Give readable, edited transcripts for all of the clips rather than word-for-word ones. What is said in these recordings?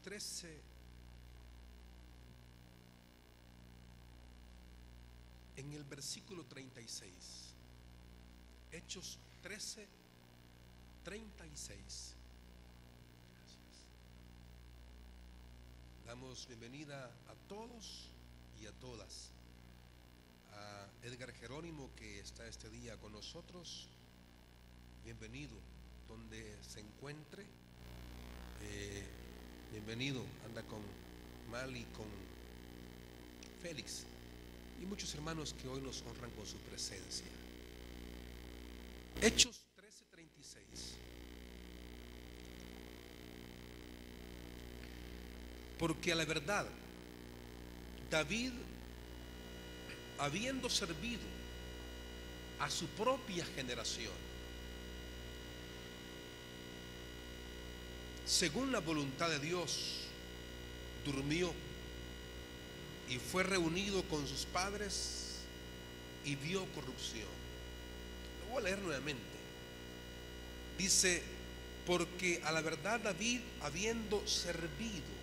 13, en el versículo 36. Hechos 13, 36. Damos bienvenida a todos y a todas. A Edgar Jerónimo, que está este día con nosotros, bienvenido donde se encuentre. Bienvenido, anda con Mali, con Félix y muchos hermanos que hoy nos honran con su presencia. Hechos 13:36. Porque a la verdad, David, habiendo servido a su propia generación, según la voluntad de Dios, durmió y fue reunido con sus padres y vio corrupción. Lo voy a leer nuevamente. Dice: porque a la verdad David, habiendo servido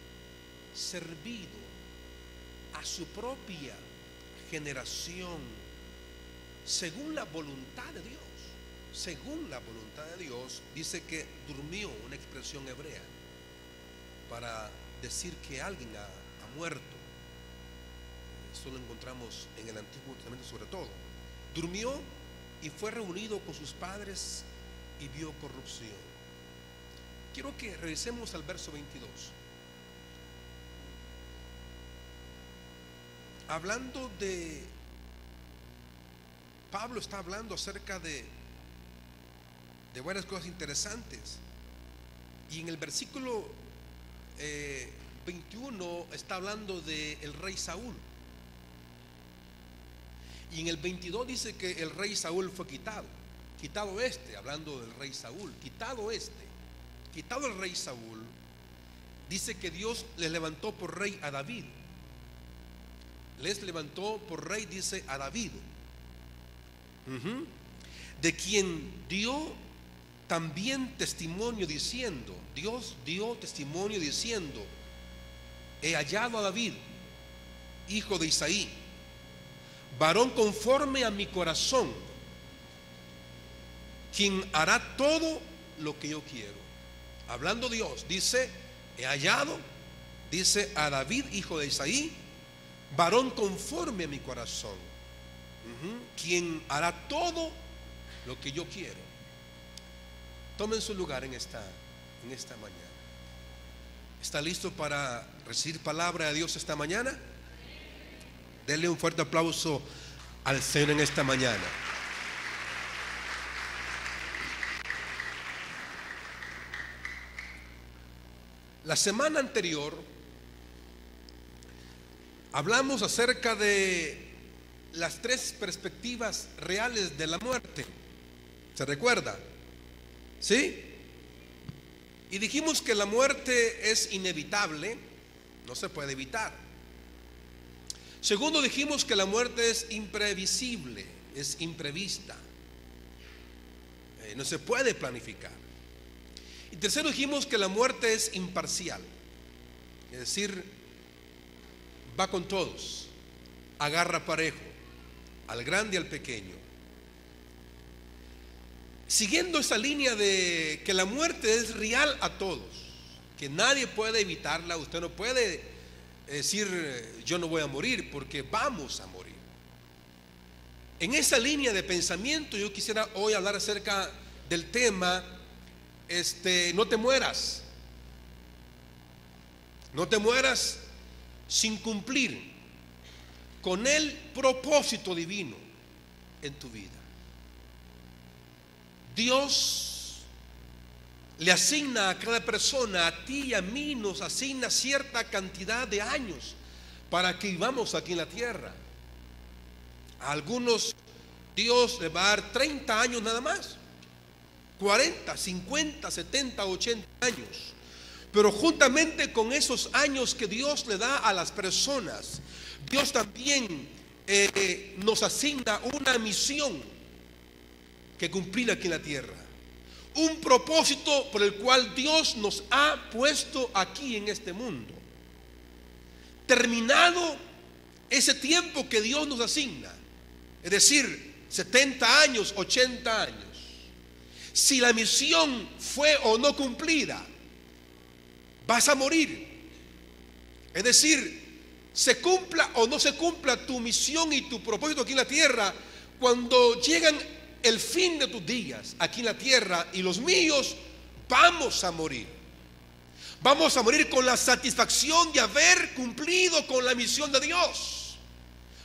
a su propia generación, según la voluntad de Dios, dice que durmió, una expresión hebrea para decir que alguien ha muerto. Esto lo encontramos en el Antiguo Testamento sobre todo. Durmió y fue reunido con sus padres y vio corrupción. Quiero que revisemos al verso 22. Hablando de, Pablo está hablando acerca de varias cosas interesantes. Y en el versículo 21 está hablando del rey Saúl. Y en el 22 dice que el rey Saúl fue quitado hablando del rey Saúl, quitado el rey Saúl. Dice que Dios le levantó por rey a David. Les levantó por rey, dice, a David, de quien dio también testimonio diciendo, Dios dio testimonio diciendo: he hallado a David, hijo de Isaí, varón conforme a mi corazón, quien hará todo lo que yo quiero. Hablando Dios, dice: he hallado, dice, a David, hijo de Isaí, varón conforme a mi corazón, quien hará todo lo que yo quiero. Tomen su lugar en esta mañana. ¿Está listo para recibir palabra de Dios esta mañana? Denle un fuerte aplauso al Señor en esta mañana. La semana anterior hablamos acerca de las tres perspectivas reales de la muerte. ¿Se recuerda? ¿Sí? Y dijimos que la muerte es inevitable, no se puede evitar. Segundo, dijimos que la muerte es imprevisible, es imprevista, no se puede planificar. Y tercero, dijimos que la muerte es imparcial, es decir, va con todos, agarra parejo, al grande y al pequeño. Siguiendo esa línea de que la muerte es real a todos, que nadie puede evitarla, usted no puede decir yo no voy a morir, porque vamos a morir. En esa línea de pensamiento yo quisiera hoy hablar acerca del tema no te mueras. No te mueras sin cumplir con el propósito divino en tu vida. Dios le asigna a cada persona, a ti y a mí nos asigna cierta cantidad de años para que vivamos aquí en la tierra. A algunos Dios le va a dar 30 años nada más, 40, 50, 70, 80 años. Pero juntamente con esos años que Dios le da a las personas, Dios también nos asigna una misión que cumplir aquí en la tierra. un propósito por el cual Dios nos ha puesto aquí en este mundo. Terminado ese tiempo que Dios nos asigna, es decir, 70 años, 80 años, si la misión fue o no cumplida, vas a morir. Es decir, se cumpla o no se cumpla tu misión y tu propósito aquí en la tierra, cuando llegan el fin de tus días aquí en la tierra y los míos, vamos a morir. Vamos a morir con la satisfacción de haber cumplido con la misión de Dios.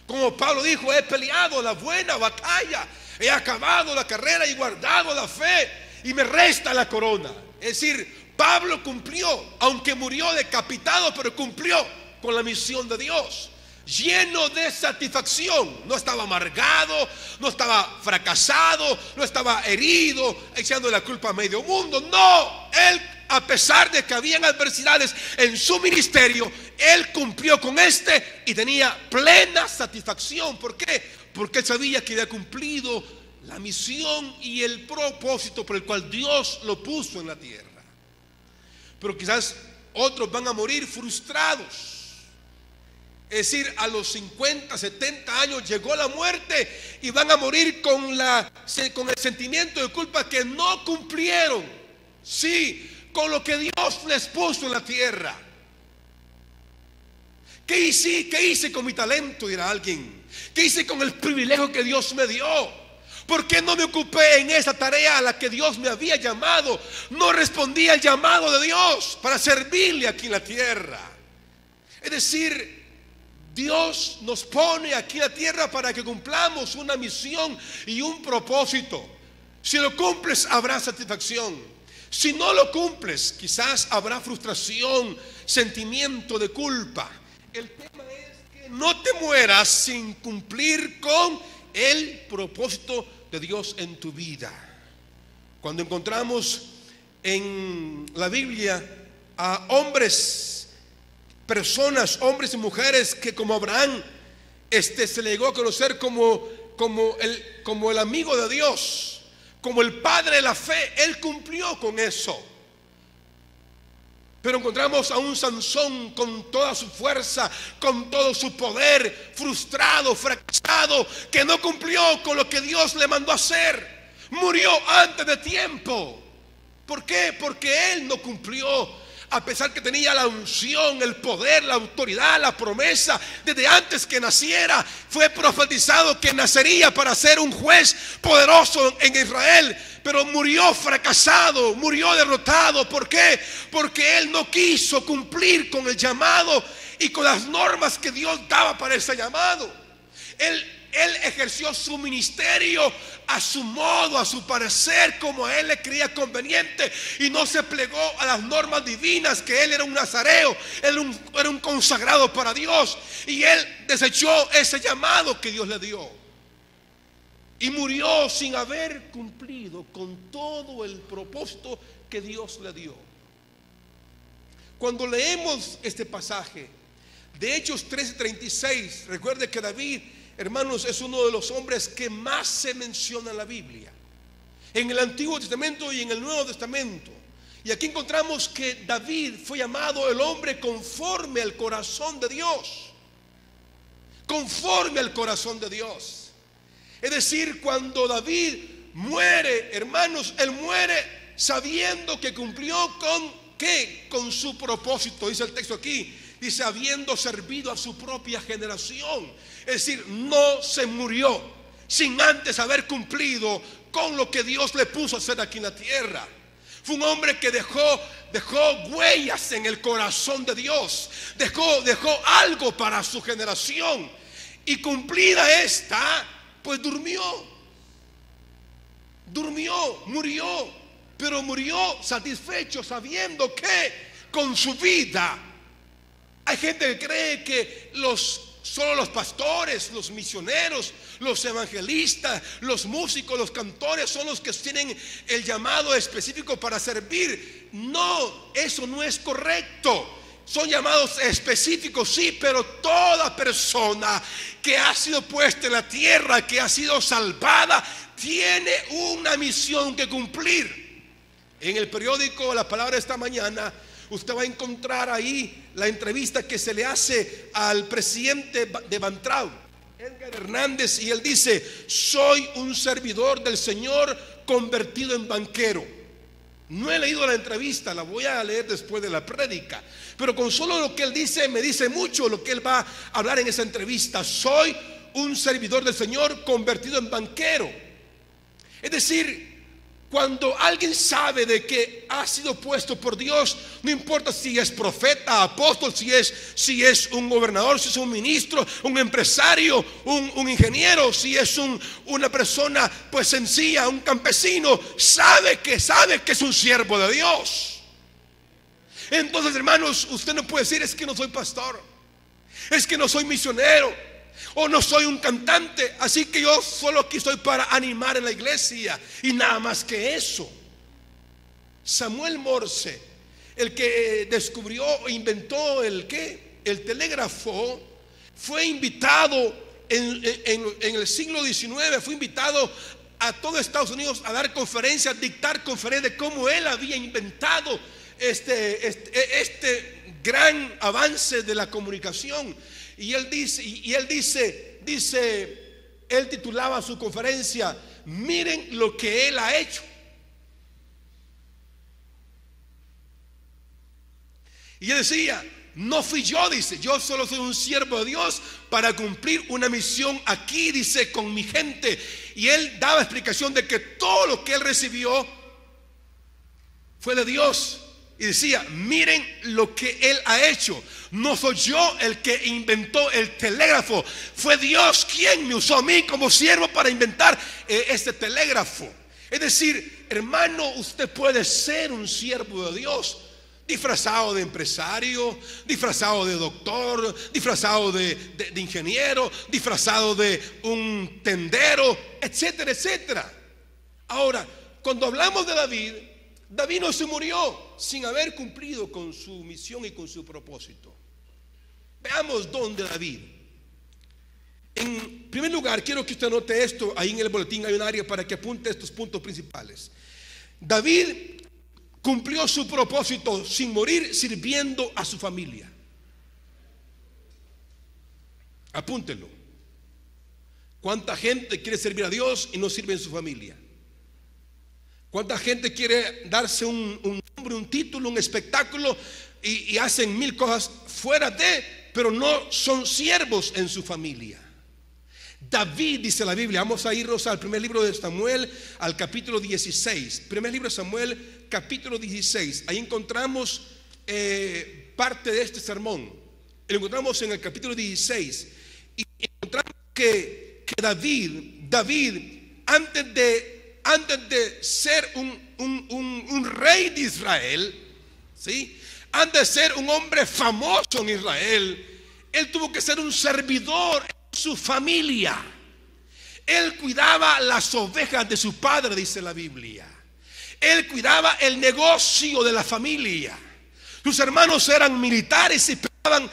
Como Pablo dijo: he peleado la buena batalla, he acabado la carrera y guardado la fe, y me resta la corona. Es decir, Pablo cumplió, aunque murió decapitado, pero cumplió con la misión de Dios, lleno de satisfacción. No estaba amargado, no estaba fracasado, no estaba herido, echando la culpa a medio mundo. No, él, a pesar de que habían adversidades en su ministerio, él cumplió con y tenía plena satisfacción. ¿Por qué? Porque él sabía que había cumplido la misión y el propósito por el cual Dios lo puso en la tierra. Pero quizás otros van a morir frustrados. Es decir, a los 50, 70 años llegó la muerte y van a morir con el sentimiento de culpa que no cumplieron, sí, con lo que Dios les puso en la tierra. ¿Qué hice con mi talento?, dirá alguien. ¿Qué hice con el privilegio que Dios me dio? ¿Por qué no me ocupé en esa tarea a la que Dios me había llamado? No respondí al llamado de Dios para servirle aquí en la tierra. Es decir, Dios nos pone aquí en la tierra para que cumplamos una misión y un propósito. Si lo cumples, habrá satisfacción. Si no lo cumples, quizás habrá frustración, sentimiento de culpa. El tema es que no te mueras sin cumplir con el propósito de Dios en tu vida. Cuando encontramos en la Biblia a personas, hombres y mujeres que como Abraham se le llegó a conocer como el amigo de Dios, como el padre de la fe, él cumplió con eso. Pero encontramos a un Sansón con toda su fuerza, con todo su poder, frustrado, fracasado, que no cumplió con lo que Dios le mandó a hacer. Murió antes de tiempo. ¿Por qué? Porque él no cumplió. A pesar que tenía la unción, el poder, la autoridad, la promesa, desde antes que naciera, fue profetizado que nacería para ser un juez poderoso en Israel. Pero murió fracasado, murió derrotado. ¿Por qué? Porque él no quiso cumplir con el llamado y con las normas que Dios daba para ese llamado. Él ejerció su ministerio a su modo, a su parecer, como a él le creía conveniente, y no se plegó a las normas divinas, que él era un nazareo, era un consagrado para Dios, y él desechó ese llamado que Dios le dio y murió sin haber cumplido con todo el propósito que Dios le dio. Cuando leemos este pasaje de Hechos 13:36, recuerde que David, hermanos, es uno de los hombres que más se menciona en la Biblia, en el Antiguo Testamento y en el Nuevo Testamento. Y aquí encontramos que David fue llamado el hombre conforme al corazón de Dios. Conforme al corazón de Dios. Es decir, cuando David muere, hermanos, él muere sabiendo que cumplió con ¿qué? Con su propósito, dice el texto aquí. Dice, habiendo servido a su propia generación. Es decir, no se murió sin antes haber cumplido con lo que Dios le puso a hacer aquí en la tierra. Fue un hombre que dejó huellas en el corazón de Dios. Dejó algo para su generación. Y cumplida esta, pues murió, pero murió satisfecho, sabiendo que con su vida. Hay gente que cree que solo los pastores, los misioneros, los evangelistas, los músicos, los cantores son los que tienen el llamado específico para servir. No, eso no es correcto. Son llamados específicos, sí, pero toda persona que ha sido puesta en la tierra, que ha sido salvada, tiene una misión que cumplir. En el periódico La Palabra esta mañana usted va a encontrar ahí la entrevista que se le hace al presidente de Bantrao, Edgar Hernández, y él dice: soy un servidor del Señor convertido en banquero. No he leído la entrevista, la voy a leer después de la prédica, pero con solo lo que él dice me dice mucho lo que él va a hablar en esa entrevista. Soy un servidor del Señor convertido en banquero. Es decir, cuando alguien sabe de que ha sido puesto por Dios, no importa si es profeta, apóstol, si es un gobernador, si es un ministro, un empresario, un ingeniero, si es una persona pues sencilla, un campesino, sabe que es un siervo de Dios. Entonces, hermanos, usted no puede decir: es que no soy pastor, es que no soy misionero, o no soy un cantante, así que yo solo aquí estoy para animar en la iglesia, y nada más que eso. Samuel Morse, el que descubrió e inventó el telégrafo, fue invitado en el siglo XIX, fue invitado a todo Estados Unidos a dar conferencias, dictar conferencias de cómo él había inventado este gran avance de la comunicación. Y él titulaba su conferencia: miren lo que él ha hecho. Y él decía: no fui yo, dice, yo solo soy un siervo de Dios para cumplir una misión aquí, dice, con mi gente. Y él daba explicación de que todo lo que él recibió fue de Dios. Y decía: miren lo que él ha hecho. No soy yo el que inventó el telégrafo, fue Dios quien me usó a mí como siervo para inventar este telégrafo. Es decir, hermano, usted puede ser un siervo de Dios, disfrazado de empresario, disfrazado de doctor, disfrazado de ingeniero, disfrazado de un tendero, etcétera, etcétera. Ahora, cuando hablamos de David no se murió sin haber cumplido con su misión y con su propósito. Veamos dónde David. En primer lugar, quiero que usted anote esto. Ahí en el boletín hay un área para que apunte estos puntos principales. David cumplió su propósito sin morir, sirviendo a su familia. Apúntelo. ¿Cuánta gente quiere servir a Dios y no sirve en su familia? ¿Cuánta gente quiere darse un nombre, un título, un espectáculo y hacen mil cosas fuera pero no son siervos en su familia? David, dice la Biblia, vamos a irnos al primer libro de Samuel, al capítulo 16. Primer libro de Samuel, capítulo 16. Ahí encontramos parte de este sermón. Lo encontramos en el capítulo 16. Y encontramos que David, antes de ser un rey de Israel, ¿sí?, antes de ser un hombre famoso en Israel, él tuvo que ser un servidor en su familia. Él cuidaba las ovejas de su padre, dice la Biblia. Él cuidaba el negocio de la familia. Sus hermanos eran militares y peleaban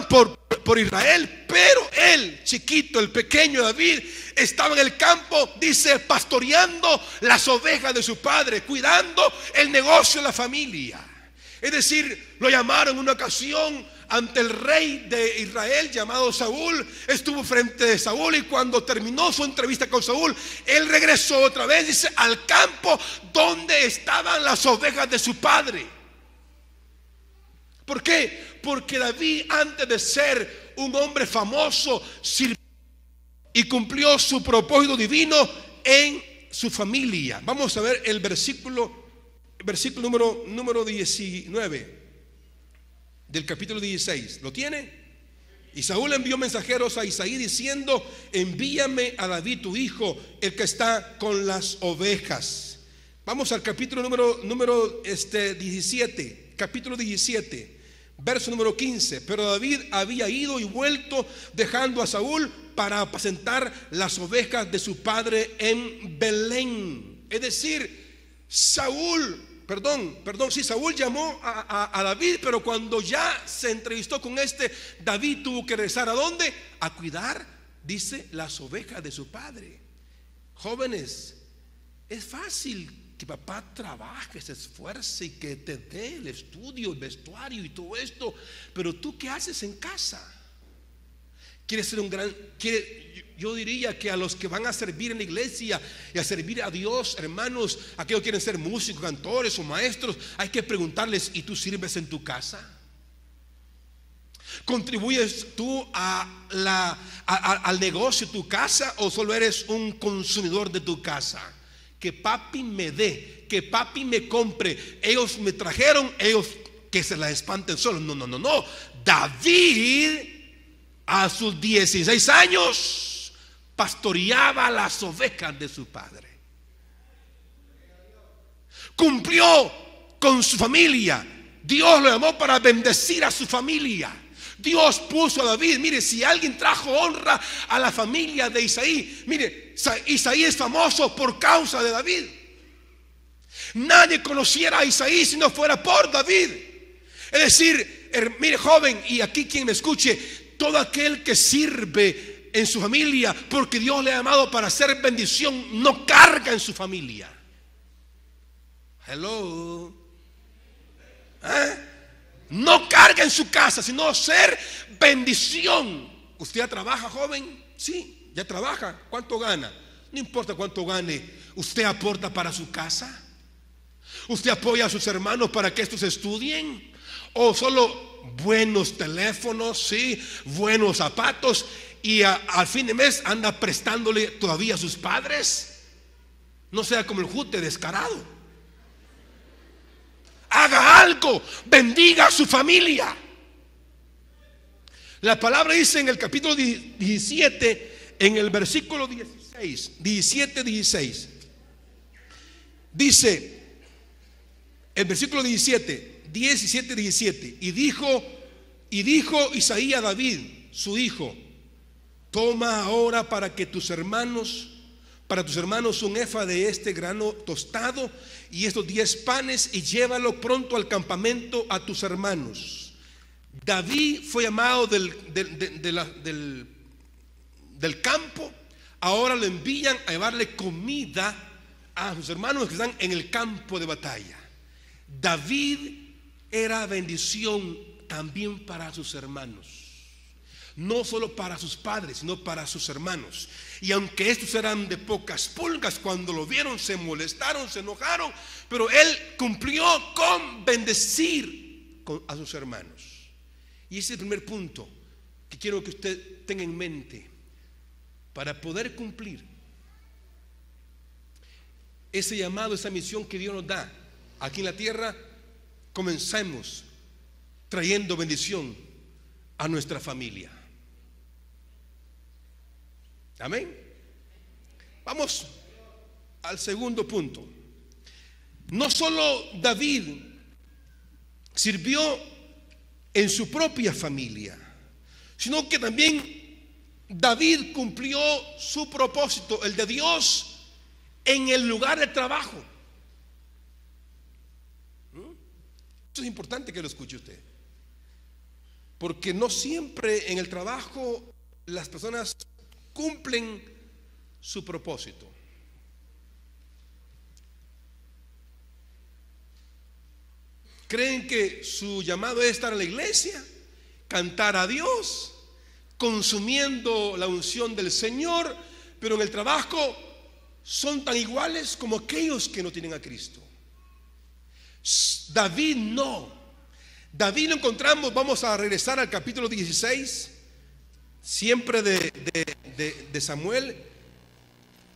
por Israel, pero él, chiquito, el pequeño David, estaba en el campo, dice, pastoreando las ovejas de su padre, cuidando el negocio de la familia. Es decir, lo llamaron en una ocasión ante el rey de Israel llamado Saúl. Estuvo frente de Saúl, y cuando terminó su entrevista con Saúl, él regresó otra vez, dice, al campo donde estaban las ovejas de su padre. ¿Por qué? Porque David, antes de ser un hombre famoso, sirvió y cumplió su propósito divino en su familia. Vamos a ver el versículo número 19 del capítulo 16. ¿Lo tiene? Y Saúl envió mensajeros a Isaí diciendo: envíame a David tu hijo, el que está con las ovejas. Vamos al capítulo número 17, capítulo 17, verso número 15. Pero David había ido y vuelto, dejando a Saúl para apacentar las ovejas de su padre en Belén. Es decir, Saúl llamó a David, pero cuando ya se entrevistó con David tuvo que regresar ¿a dónde? A cuidar, dice, las ovejas de su padre. Jóvenes, es fácil que papá trabaje, se esfuerce y que te dé el estudio, el vestuario y todo esto. Pero tú, ¿qué haces en casa? ¿Quieres ser un gran? Yo diría que a los que van a servir en la iglesia y a servir a Dios, hermanos, aquellos que quieren ser músicos, cantores o maestros, hay que preguntarles: ¿y tú sirves en tu casa? ¿Contribuyes tú al negocio de tu casa o solo eres un consumidor de tu casa? Que papi me dé, que papi me compre. Ellos me trajeron, ellos que se la espanten solos. No. David, a sus 16 años, pastoreaba las ovejas de su padre. Cumplió con su familia. Dios lo llamó para bendecir a su familia. Dios puso a David. Mire, si alguien trajo honra a la familia de Isaí, mire, Isaí es famoso por causa de David. Nadie conociera a Isaí si no fuera por David. Es decir, mire, joven, y aquí quien me escuche, todo aquel que sirve en su familia porque Dios le ha llamado para hacer bendición, no carga en su familia. Hello. No carga en su casa, sino ser bendición. ¿Usted ya trabaja, joven? Sí, ya trabaja. ¿Cuánto gana? No importa cuánto gane. ¿Usted aporta para su casa? ¿Usted apoya a sus hermanos para que estos estudien? ¿O solo buenos teléfonos, sí, buenos zapatos, y al fin de mes anda prestándole todavía a sus padres? No sea como el jute descarado. Haga algo, bendiga a su familia. La palabra dice en el capítulo 17, en el versículo 16, dice el versículo 17, y dijo Isaí a David, su hijo: toma ahora para tus hermanos un efa de este grano tostado y estos 10 panes, y llévalo pronto al campamento a tus hermanos. David fue llamado del campo. Ahora lo envían a llevarle comida a sus hermanos que están en el campo de batalla. David era bendición también para sus hermanos. No solo para sus padres, sino para sus hermanos. Y aunque estos eran de pocas pulgas, cuando lo vieron se molestaron, se enojaron, pero él cumplió con bendecir a sus hermanos. Y ese es el primer punto que quiero que usted tenga en mente. Para poder cumplir ese llamado, esa misión que Dios nos da aquí en la tierra, comencemos trayendo bendición a nuestra familia. Amén. Vamos al segundo punto. No solo David sirvió en su propia familia, sino que también David cumplió su propósito, el de Dios, en el lugar de trabajo. Esto es importante que lo escuche usted, porque no siempre en el trabajo las personas cumplen su propósito. Creen que su llamado es estar en la iglesia, cantar a Dios, consumiendo la unción del Señor, pero en el trabajo son tan iguales como aquellos que no tienen a Cristo. David no. David lo encontramos, vamos a regresar al capítulo 16, siempre de Samuel.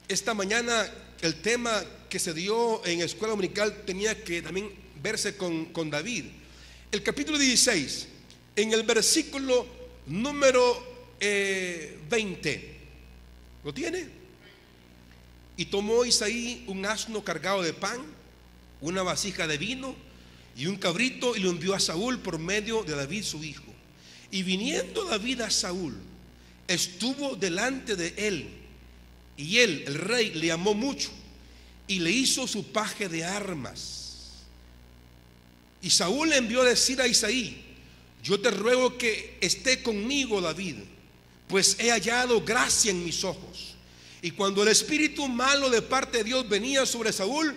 Esta mañana el tema que se dio en escuela dominical tenía que también verse con David. El capítulo 16, en el versículo número 20, ¿lo tiene? Y tomó Isaí un asno cargado de pan, una vasija de vino y un cabrito, y lo envió a Saúl por medio de David su hijo. Y viniendo David a Saúl, estuvo delante de él, y él, el rey, le amó mucho y le hizo su paje de armas. Y Saúl le envió a decir a Isaí: yo te ruego que esté conmigo David, pues he hallado gracia en mis ojos. Y cuando el espíritu malo de parte de Dios venía sobre Saúl,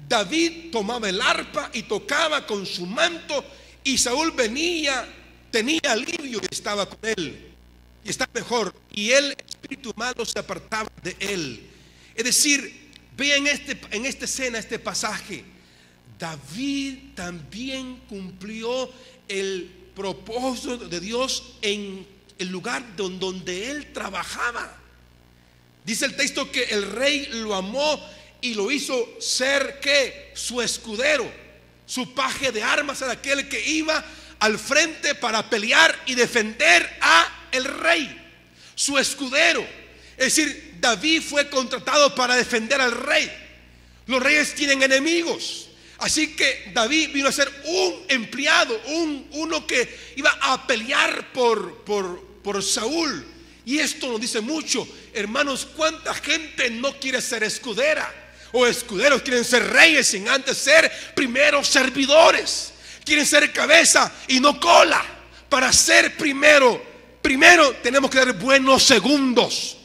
David tomaba el arpa y tocaba con su manto, y Saúl venía, tenía alivio y estaba con él, y estaba mejor, y el espíritu malo se apartaba de él. Es decir, vean en esta escena, este pasaje, David también cumplió el propósito de Dios en el lugar donde él trabajaba. Dice el texto que el rey lo amó y lo hizo ser, ¿qué? Su escudero, su paje de armas, era aquel que iba al frente para pelear y defender a el rey, su escudero. Es decir, David fue contratado para defender al rey. Los reyes tienen enemigos, así que David vino a ser un empleado, uno que iba a pelear por Saúl. Y esto nos dice mucho, hermanos, cuánta gente no quiere ser escudera, o escuderos quieren ser reyes sin antes ser primero servidores. Quieren ser cabeza y no cola. Para ser primero tenemos que dar buenos segundos.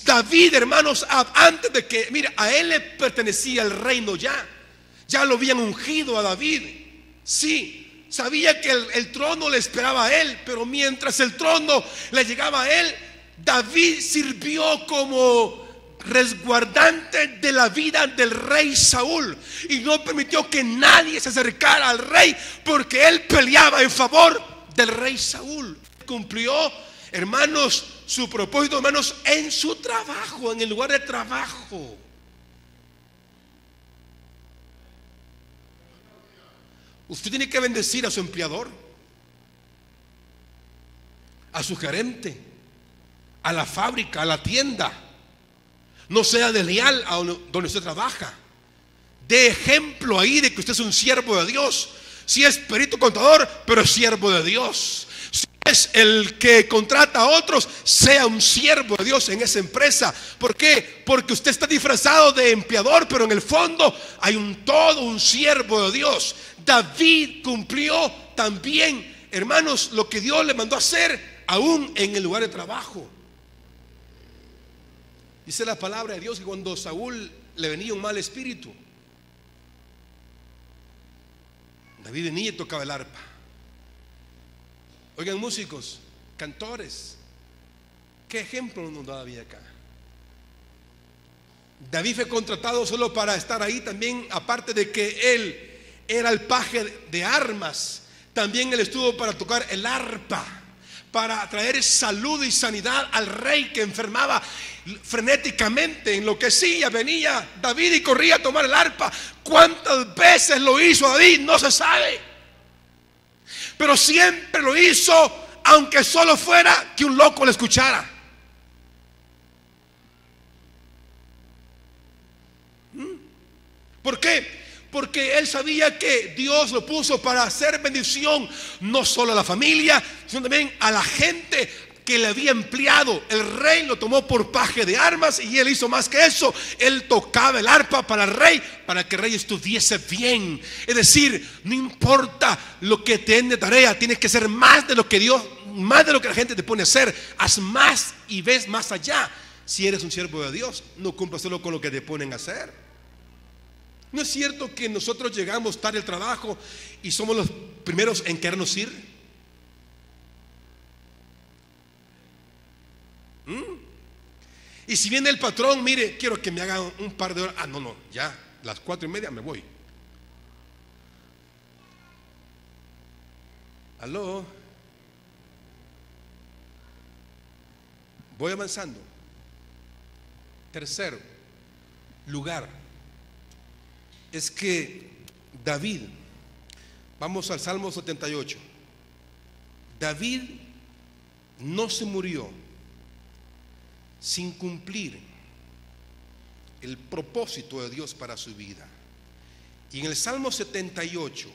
David, hermanos, antes de que, mira, a él le pertenecía el reino ya lo habían ungido a David. Sí, sabía que el trono le esperaba a él, pero mientras el trono le llegaba a él, David sirvió como resguardante de la vida del rey Saúl, y no permitió que nadie se acercara al rey, porque él peleaba en favor del rey Saúl. Cumplió, hermanos, su propósito, hermanos, en su trabajo, en el lugar de trabajo. Usted tiene que bendecir a su empleador, a su gerente, a la fábrica, a la tienda. No sea desleal a donde usted trabaja. De ejemplo ahí de que usted es un siervo de Dios. Si es perito contador, pero es siervo de Dios. Si es el que contrata a otros, sea un siervo de Dios en esa empresa. ¿Por qué? Porque usted está disfrazado de empleador, pero en el fondo hay un siervo de Dios. David cumplió también, hermanos, lo que Dios le mandó a hacer, aún en el lugar de trabajo. Dice la palabra de Dios que cuando Saúl le venía un mal espíritu, David venía y tocaba el arpa. Oigan, músicos, cantores, ¿qué ejemplo nos da David acá? David fue contratado solo para estar ahí. También, aparte de que él era el paje de armas, también él estuvo para tocar el arpa, para traer salud y sanidad al rey que enfermaba frenéticamente, enloquecía. Venía David y corría a tomar el arpa. ¿Cuántas veces lo hizo David? No se sabe, pero siempre lo hizo, aunque solo fuera que un loco le escuchara. ¿Por qué? Porque él sabía que Dios lo puso para hacer bendición, no solo a la familia, sino también a la gente que le había empleado. El rey lo tomó por paje de armas, y él hizo más que eso. Él tocaba el arpa para el rey, para que el rey estuviese bien. Es decir, no importa lo que te den de tarea, tienes que hacer más de lo que Dios, más de lo que la gente te pone a hacer. Haz más y ves más allá. Si eres un siervo de Dios, no cumplas solo con lo que te ponen a hacer. ¿No es cierto que nosotros llegamos tarde al trabajo y somos los primeros en querernos ir? Y si viene el patrón, mire, quiero que me haga un par de horas. No, ya, las 4:30 me voy. Aló. Voy avanzando. Tercer lugar es que David, vamos al Salmo 78. David no se murió sin cumplir el propósito de Dios para su vida. Y en el Salmo 78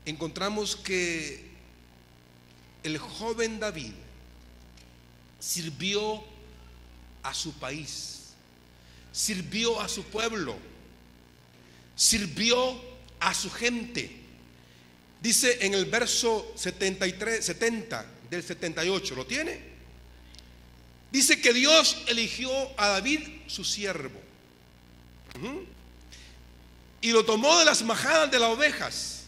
encontramos que el joven David sirvió a su país, sirvió a su pueblo, sirvió a su gente. Dice en el verso 70 del 78, ¿lo tiene? Dice que Dios eligió a David su siervo. y lo tomó de las majadas de las ovejas.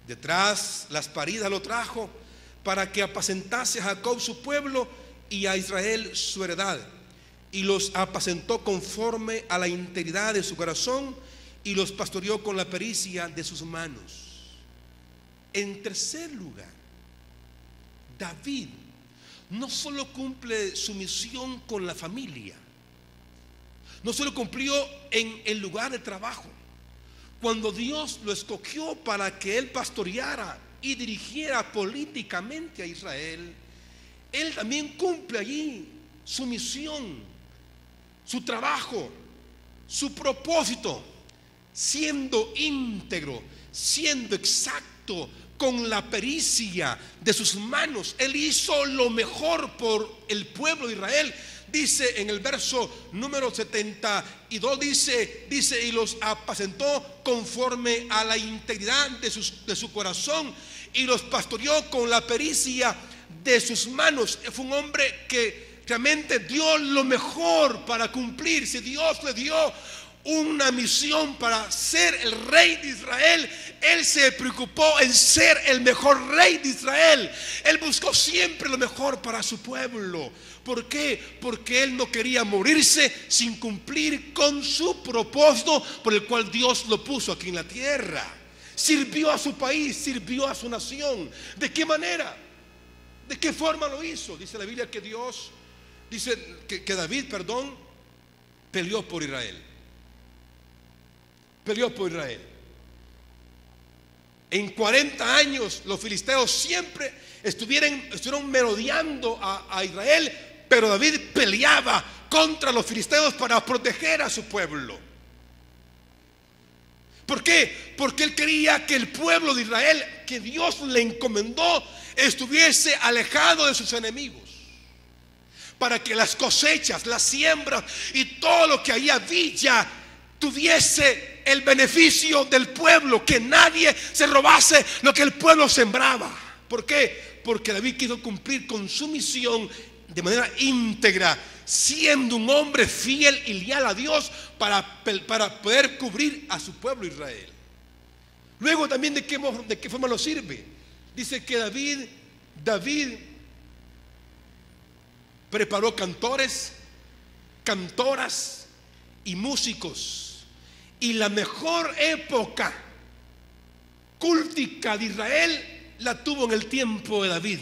Detrás las paridas lo trajo para que apacentase a Jacob su pueblo y a Israel su heredad. Y los apacentó conforme a la integridad de su corazón y los pastoreó con la pericia de sus manos. En tercer lugar, David no solo cumple su misión con la familia, no solo cumplió en el lugar de trabajo. Cuando Dios lo escogió para que él pastoreara y dirigiera políticamente a Israel, él también cumple allí su misión, su trabajo, su propósito, siendo íntegro, siendo exacto, con la pericia de sus manos. Él hizo lo mejor por el pueblo de Israel. Dice en el verso número 72, dice y los apacentó conforme a la integridad de su corazón y los pastoreó con la pericia de sus manos. Fue un hombre que realmente dio lo mejor para cumplir. Si Dios le dio una misión para ser el rey de Israel, él se preocupó en ser el mejor rey de Israel. Él buscó siempre lo mejor para su pueblo. ¿Por qué? Porque él no quería morirse sin cumplir con su propósito por el cual Dios lo puso aquí en la tierra. Sirvió a su país, sirvió a su nación. ¿De qué manera? ¿De qué forma lo hizo? Dice la Biblia que David, peleó por Israel. Peleó por Israel. En 40 años los filisteos siempre estuvieron merodeando a Israel, pero David peleaba contra los filisteos para proteger a su pueblo. ¿Por qué? Porque él quería que el pueblo de Israel, que Dios le encomendó, estuviese alejado de sus enemigos, para que las cosechas, las siembras y todo lo que ahí había tuviese el beneficio del pueblo, que nadie se robase lo que el pueblo sembraba. ¿Por qué? Porque David quiso cumplir con su misión de manera íntegra, siendo un hombre fiel y leal a Dios para poder cubrir a su pueblo Israel. Luego también de qué forma lo sirve. Dice que David preparó cantores, cantoras y músicos. Y la mejor época cúltica de Israel la tuvo en el tiempo de David.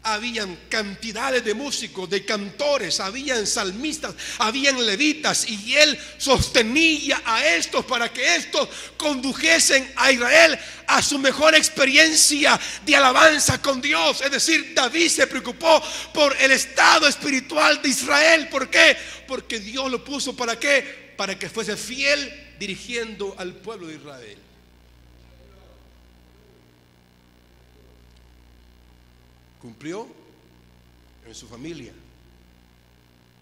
Habían cantidades de músicos, de cantores, habían salmistas, habían levitas, y él sostenía a estos para que estos condujesen a Israel a su mejor experiencia de alabanza con Dios. Es decir, David se preocupó por el estado espiritual de Israel. ¿Por qué? Porque Dios lo puso ¿para qué? Para que fuese fiel dirigiendo al pueblo de Israel. Cumplió en su familia,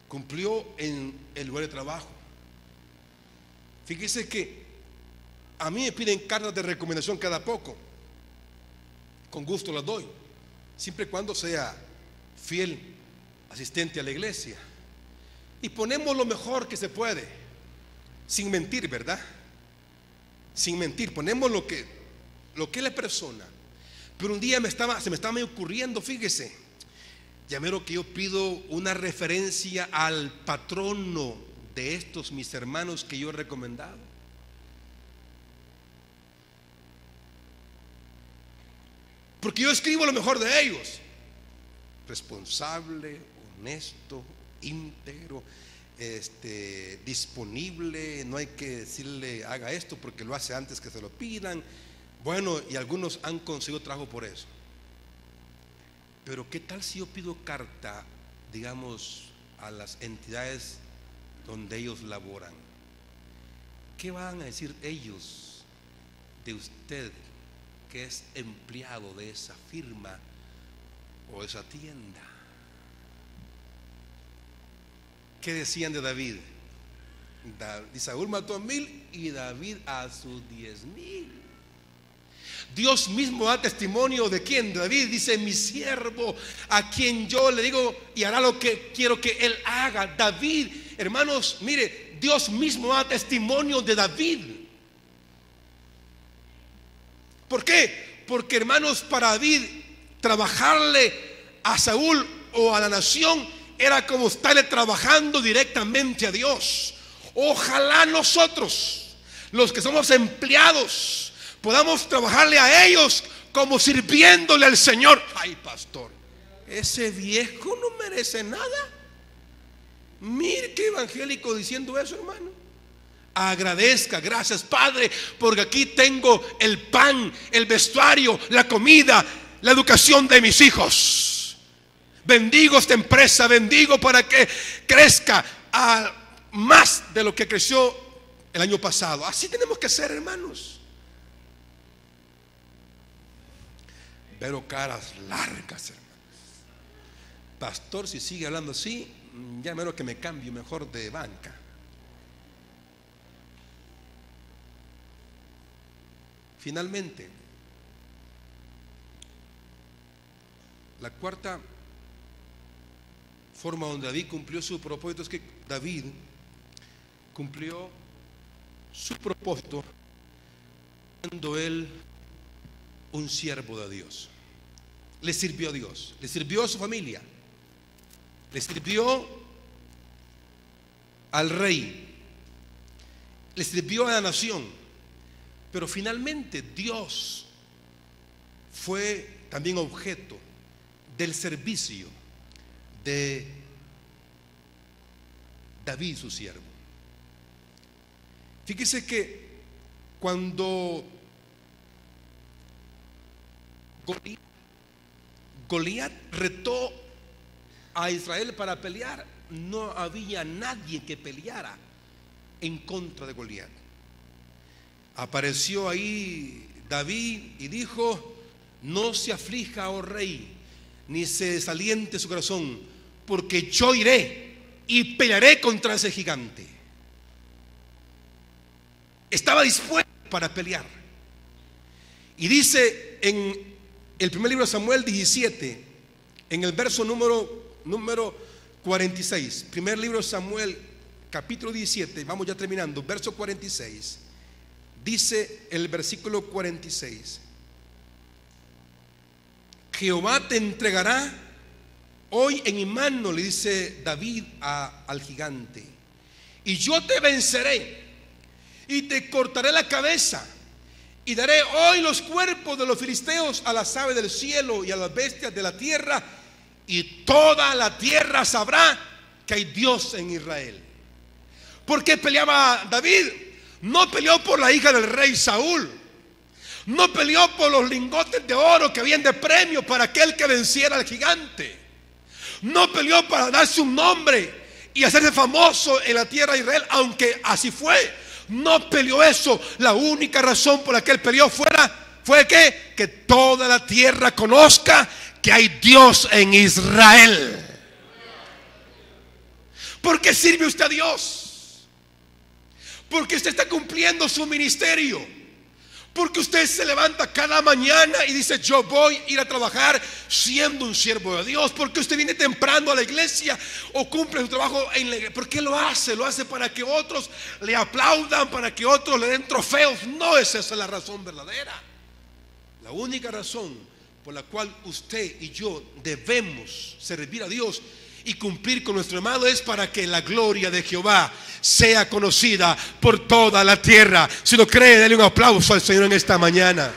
cumplió en el lugar de trabajo. Fíjese que a mí me piden cartas de recomendación cada poco. Con gusto las doy, siempre y cuando sea fiel asistente a la iglesia. Y ponemos lo mejor que se puede, sin mentir, ¿verdad? Sin mentir, ponemos lo que es la persona. Pero un día se me estaba ocurriendo, fíjese, ya mero que yo pido una referencia al patrono de estos mis hermanos que yo he recomendado. Porque yo escribo lo mejor de ellos: responsable, honesto, íntegro, disponible. No hay que decirle haga esto porque lo hace antes que se lo pidan. Bueno, y algunos han conseguido trabajo por eso. Pero ¿qué tal si yo pido carta, digamos, a las entidades donde ellos laboran? ¿Qué van a decir ellos de usted que es empleado de esa firma o esa tienda? ¿Qué decían de David? Saúl mató a 1000 y David a sus 10,000. Dios mismo da testimonio de quién, de David. Dice: mi siervo, a quien yo le digo y hará lo que quiero que él haga. David, hermanos, mire, Dios mismo da testimonio de David. ¿Por qué? Porque, hermanos, para David trabajarle a Saúl o a la nación era como estarle trabajando directamente a Dios. Ojalá nosotros, los que somos empleados, podamos trabajarle a ellos como sirviéndole al Señor. Ay, pastor, ese viejo no merece nada. Mire qué evangélico diciendo eso, hermano. Agradezca, gracias Padre, porque aquí tengo el pan, el vestuario, la comida, la educación de mis hijos. Bendigo esta empresa, bendigo para que crezca a más de lo que creció el año pasado. Así tenemos que ser, hermanos. Pero caras largas, hermanos. Pastor, si sigue hablando así, ya menos que me cambio mejor de banca. Finalmente, la cuarta forma donde David cumplió su propósito es que David cumplió su propósito siendo él un siervo de Dios. Le sirvió a Dios, le sirvió a su familia, le sirvió al rey, le sirvió a la nación. Pero finalmente Dios fue también objeto del servicio de David, su siervo. Fíjese que cuando Goliat retó a Israel para pelear, no había nadie que peleara en contra de Goliat. Apareció ahí David y dijo: no se aflija, oh rey, ni se desaliente su corazón, porque yo iré y pelearé contra ese gigante. Estaba dispuesto para pelear. Y dice en el primer libro de Samuel 17, en el verso número 46, primer libro de Samuel capítulo 17, vamos ya terminando, verso 46. Dice el versículo 46: Jehová te entregará hoy en mi mano, le dice David al gigante, y yo te venceré y te cortaré la cabeza, y daré hoy los cuerpos de los filisteos a las aves del cielo y a las bestias de la tierra, y toda la tierra sabrá que hay Dios en Israel. ¿Por qué peleaba David? No peleó por la hija del rey Saúl, no peleó por los lingotes de oro que habían de premio para aquel que venciera al gigante, no peleó para darse un nombre y hacerse famoso en la tierra de Israel, aunque así fue. No peleó eso. La única razón por la que él peleó fue que toda la tierra conozca que hay Dios en Israel. ¿Por qué sirve usted a Dios? Porque usted está cumpliendo su ministerio, porque usted se levanta cada mañana y dice: yo voy a ir a trabajar siendo un siervo de Dios. Porque usted viene temprano a la iglesia o cumple su trabajo en la iglesia. ¿Por qué lo hace? Lo hace para que otros le aplaudan, para que otros le den trofeos. No es esa la razón verdadera. La única razón por la cual usted y yo debemos servir a Dios y cumplir con nuestro llamado es para que la gloria de Jehová sea conocida por toda la tierra. Si lo cree, dale un aplauso al Señor en esta mañana.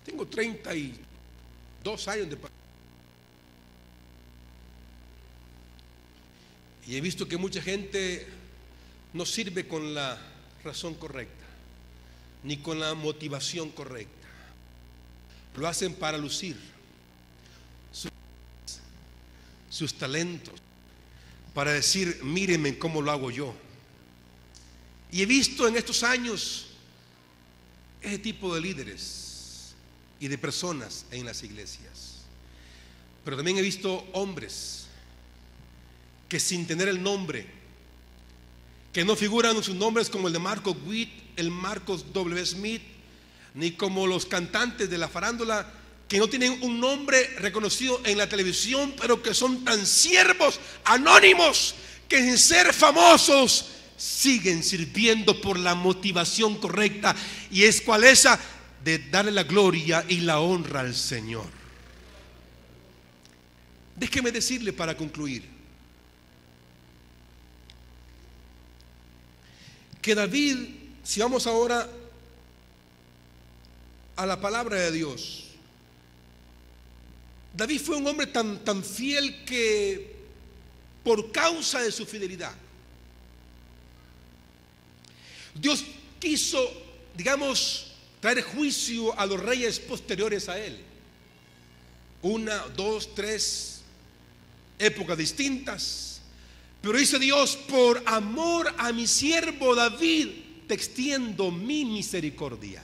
Tengo 32 años de y he visto que mucha gente no sirve con la razón correcta, ni con la motivación correcta. Lo hacen para lucir sus talentos, para decir: mírenme cómo lo hago yo. Y he visto en estos años ese tipo de líderes y de personas en las iglesias. Pero también he visto hombres que, sin tener el nombre, que no figuran sus nombres como el de Marcos Witt, el Marcos W. Smith, ni como los cantantes de la farándula, que no tienen un nombre reconocido en la televisión, pero que son tan siervos anónimos que sin ser famosos siguen sirviendo por la motivación correcta, y es cuál esa de darle la gloria y la honra al Señor. Déjeme decirle para concluir que David, si vamos ahora a la palabra de Dios, David fue un hombre tan fiel que por causa de su fidelidad, Dios quiso, digamos, traer juicio a los reyes posteriores a él. 1, 2, 3 épocas distintas. Pero dice Dios: por amor a mi siervo David te extiendo mi misericordia.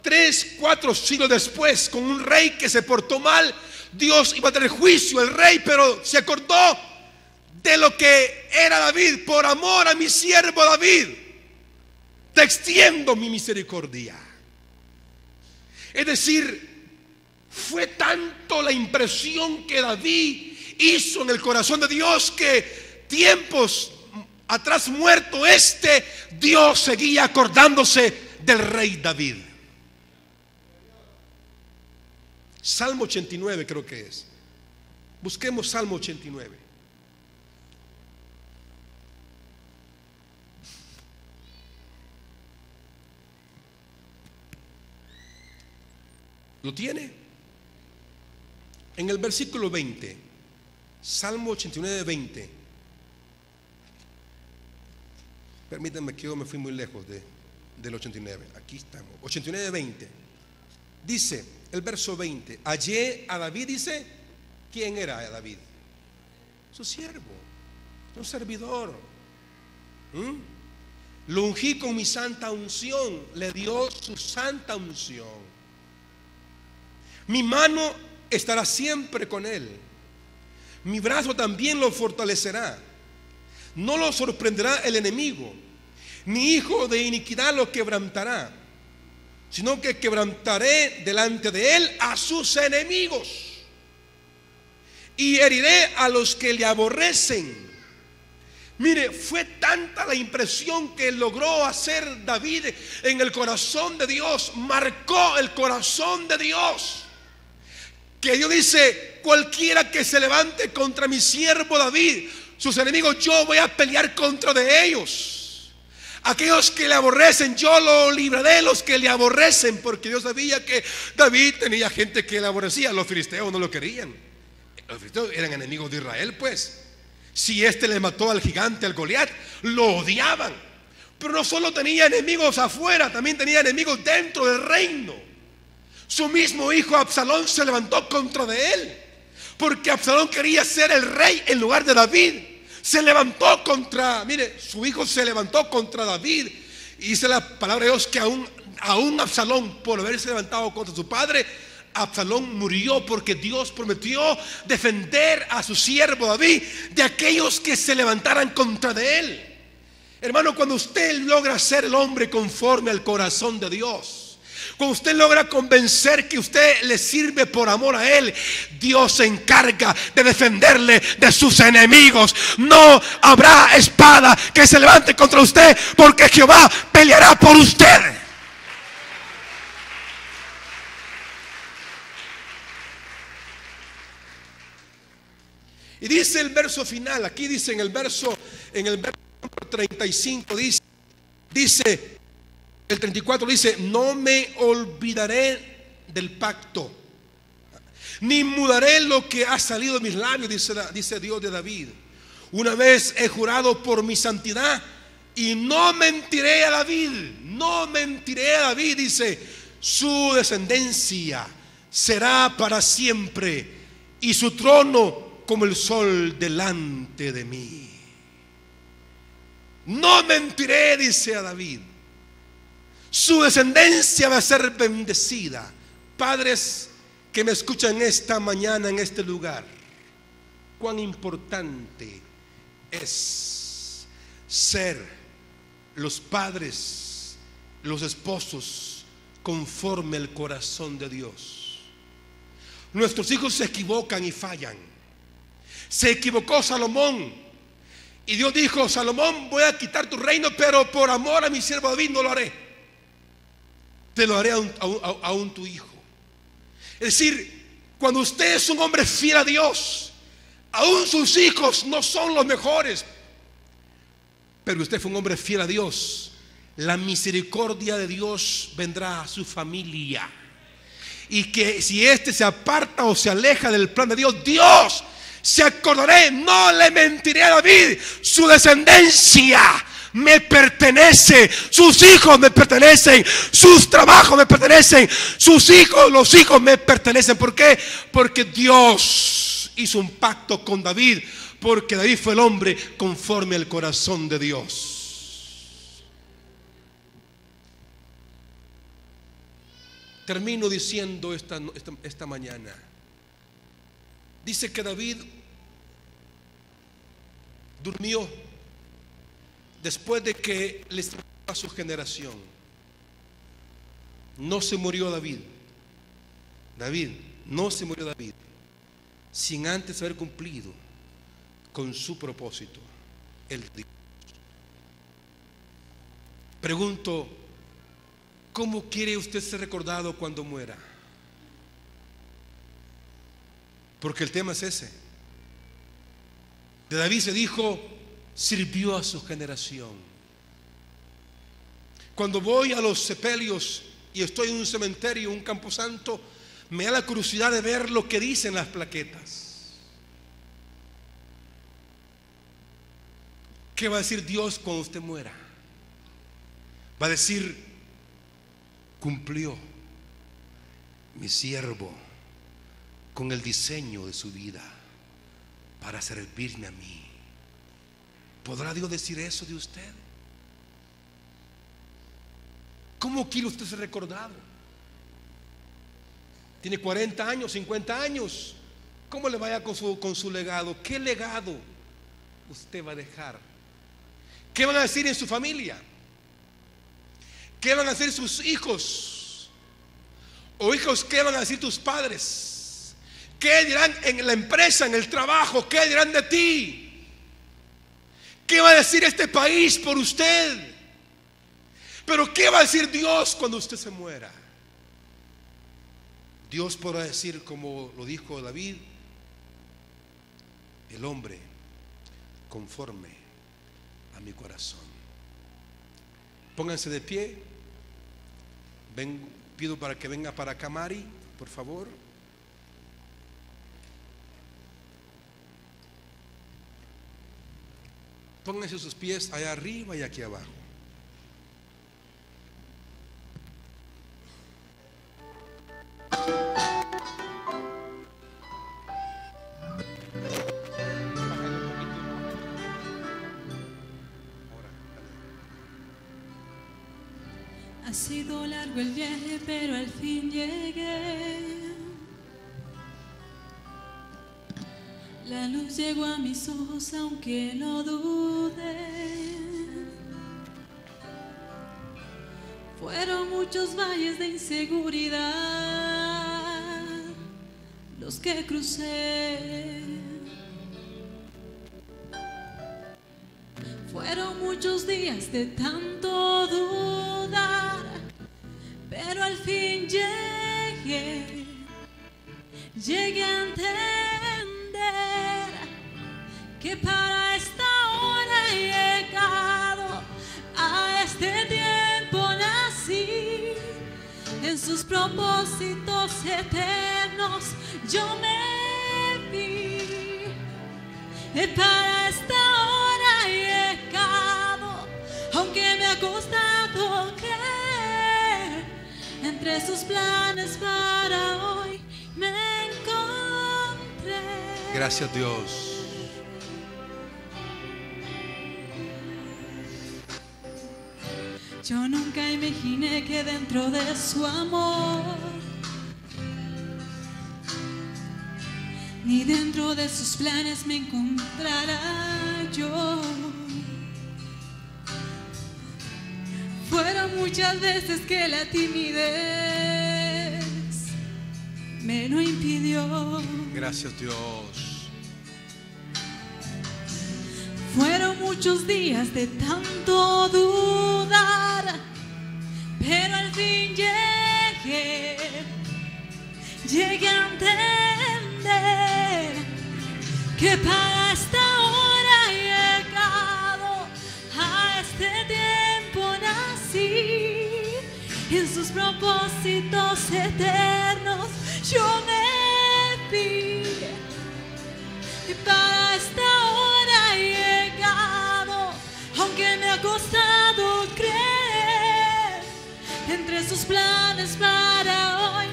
3, 4 siglos después, con un rey que se portó mal, Dios iba a tener juicio al rey, pero se acordó de lo que era David. Por amor a mi siervo David te extiendo mi misericordia. Es decir, fue tanto la impresión que David hizo en el corazón de Dios que tiempos atrás muerto Dios seguía acordándose del rey David. Salmo 89 creo que es. Busquemos Salmo 89. ¿Lo tiene? En el versículo 20, Salmo 89, 20. Permítanme que yo me fui muy lejos del 89. Aquí estamos, 89, 20. Dice el verso 20: hallé a David, dice, ¿quién era David? Su siervo, un servidor. Lo ungí con mi santa unción, le dio su santa unción. Mi mano estará siempre con él, mi brazo también lo fortalecerá. No lo sorprenderá el enemigo, ni hijo de iniquidad lo quebrantará, sino que quebrantaré delante de él a sus enemigos y heriré a los que le aborrecen. Mire, fue tanta la impresión que logró hacer David en el corazón de Dios, marcó el corazón de Dios, que Dios dice: cualquiera que se levante contra mi siervo David, sus enemigos, yo voy a pelear contra de ellos. Aquellos que le aborrecen, yo lo libraré de los que le aborrecen, porque Dios sabía que David tenía gente que le aborrecía. Los filisteos no lo querían. Los filisteos eran enemigos de Israel, pues. Si le mató al gigante, al Goliat, lo odiaban. Pero no solo tenía enemigos afuera, también tenía enemigos dentro del reino. Su mismo hijo Absalón se levantó contra de él, porque Absalón quería ser el rey en lugar de David. Se levantó contra, mire, su hijo se levantó contra David. Y dice la palabra de Dios que aún Absalón, por haberse levantado contra su padre, Absalón murió, porque Dios prometió defender a su siervo David de aquellos que se levantaran contra de él. Hermano, cuando usted logra ser el hombre conforme al corazón de Dios, cuando usted logra convencer que usted le sirve por amor a él, Dios se encarga de defenderle de sus enemigos. No habrá espada que se levante contra usted, porque Jehová peleará por usted. Y dice el verso final, aquí dice en el verso 35, dice el 34, dice: no me olvidaré del pacto, ni mudaré lo que ha salido de mis labios, dice Dios de David. Una vez he jurado por mi santidad y no mentiré a David. No mentiré a David, dice: su descendencia será para siempre y su trono como el sol delante de mí. No mentiré, dice a David. Su descendencia va a ser bendecida. Padres que me escuchan esta mañana en este lugar, cuán importante es ser los padres, los esposos, conforme al corazón de Dios. Nuestros hijos se equivocan y fallan. Se equivocó Salomón y Dios dijo: Salomón, voy a quitar tu reino, pero por amor a mi siervo David no lo haré. Te lo haré aún tu hijo. Es decir, cuando usted es un hombre fiel a Dios, aún sus hijos no son los mejores, pero usted fue un hombre fiel a Dios, la misericordia de Dios vendrá a su familia. Y que si éste se aparta o se aleja del plan de Dios, Dios se acordará. No le mentiré a David, su descendencia me pertenece, sus hijos me pertenecen, sus trabajos me pertenecen, sus hijos, los hijos me pertenecen. ¿Por qué? Porque Dios hizo un pacto con David, porque David fue el hombre conforme al corazón de Dios. Termino diciendo esta mañana. Dice que David durmió después de que le escribió a su generación. No se murió David. No se murió David sin antes haber cumplido con su propósito, el Dios. Pregunto, ¿cómo quiere usted ser recordado cuando muera? Porque el tema es ese. De David se dijo: sirvió a su generación. Cuando voy a los sepelios y estoy en un cementerio, un camposanto, me da la curiosidad de ver lo que dicen las plaquetas. ¿Qué va a decir Dios cuando usted muera? Va a decir: cumplió mi siervo con el diseño de su vida para servirme a mí. ¿Podrá Dios decir eso de usted? ¿Cómo quiere usted ser recordado? Tiene 40 años, 50 años. ¿Cómo le vaya con su legado? ¿Qué legado usted va a dejar? ¿Qué van a decir en su familia? ¿Qué van a decir sus hijos? O hijos, ¿qué van a decir tus padres? ¿Qué dirán en la empresa, en el trabajo? ¿Qué dirán de ti? ¿Qué va a decir este país por usted? Pero ¿qué va a decir Dios cuando usted se muera? Dios podrá decir, como lo dijo David: el hombre conforme a mi corazón. Pónganse de pie. Pido para que venga para acá Mari, por favor. Pónganse sus pies allá arriba y aquí abajo. Ha sido largo el viaje, pero al fin llegué. La luz llegó a mis ojos, aunque no dudé. Fueron muchos valles de inseguridad los que crucé. Fueron muchos días de tanto dudar, pero al fin llegué a entender que para esta hora he llegado. A este tiempo nací, en sus propósitos eternos yo me vi. Para esta hora he llegado, aunque me ha costado creer. Entre sus planes para hoy me encontré. Gracias, Dios. Yo nunca imaginé que dentro de su amor, ni dentro de sus planes me encontrará yo. Fueron muchas veces que la timidez me lo impidió. Gracias, Dios. Fueron muchos días de tanto dudar, pero al fin llegué a entender que para esta hora he llegado, a este tiempo nací, en sus propósitos eternos yo me vi, y para esta hora he llegado, aunque me ha costado creer, entre sus planes para hoy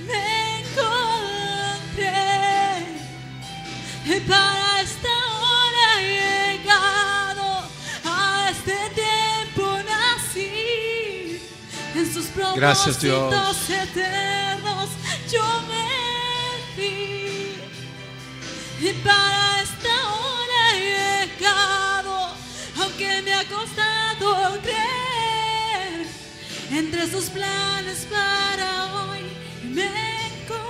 me encontré, y para esta hora he llegado, a este tiempo nací, en sus Gracias, Dios. propósitos eternos yo me vi, y para esta hora he llegado, aunque me ha costado creer, entre sus planes para hoy me encontré.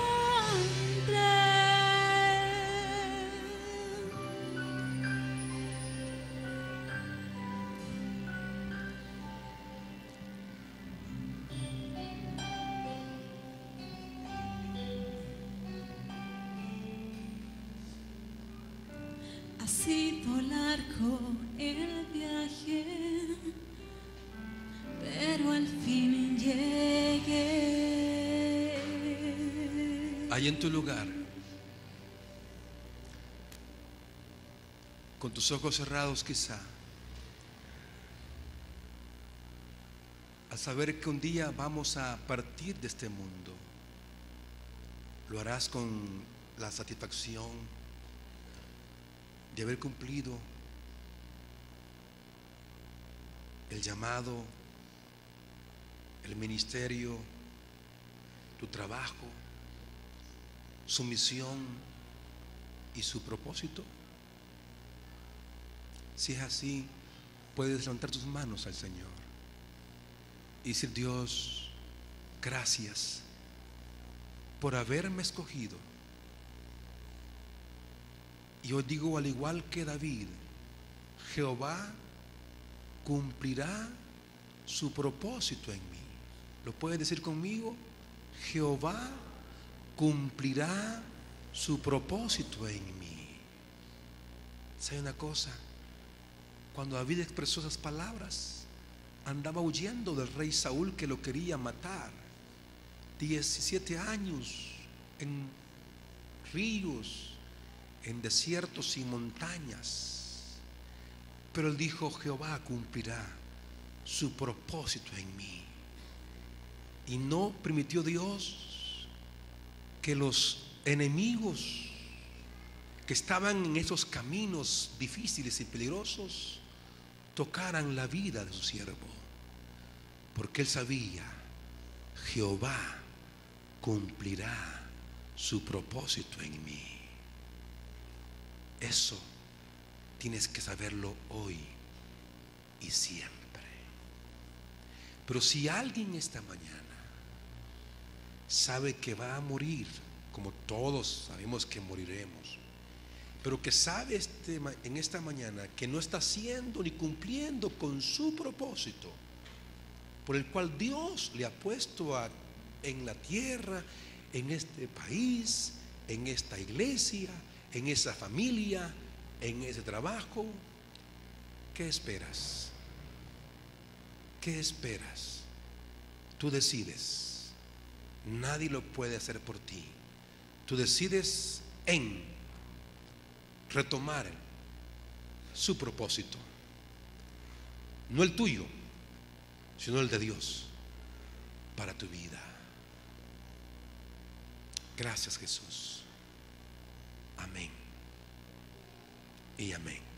Ha sido largo el viaje, pero al fin llegué. Ahí en tu lugar, con tus ojos cerrados quizá, al saber que un día vamos a partir de este mundo, lo harás con la satisfacción de haber cumplido el llamado, el ministerio, tu trabajo, su misión y su propósito. Si es así, puedes levantar tus manos al Señor y decir: Dios, gracias por haberme escogido. Y hoy digo, al igual que David, Jehová cumplirá su propósito en mí. ¿Lo puedes decir conmigo? Jehová cumplirá su propósito en mí. ¿Sabe una cosa? Cuando David expresó esas palabras, andaba huyendo del rey Saúl, que lo quería matar. 17 años en ríos, en desiertos y montañas. Pero él dijo: Jehová cumplirá su propósito en mí. Y no permitió Dios que los enemigos que estaban en esos caminos difíciles y peligrosos tocaran la vida de su siervo, porque él sabía: Jehová cumplirá su propósito en mí. Eso tienes que saberlo hoy y siempre. Pero si alguien esta mañana sabe que va a morir, como todos sabemos que moriremos, pero que sabe en esta mañana que no está haciendo ni cumpliendo con su propósito, por el cual Dios le ha puesto en la tierra, en este país, en esta iglesia, en esa familia, en ese trabajo, ¿qué esperas? ¿Qué esperas? Tú decides. Nadie lo puede hacer por ti. Tú decides en retomar su propósito, no el tuyo, sino el de Dios para tu vida. Gracias, Jesús. Amén y amén.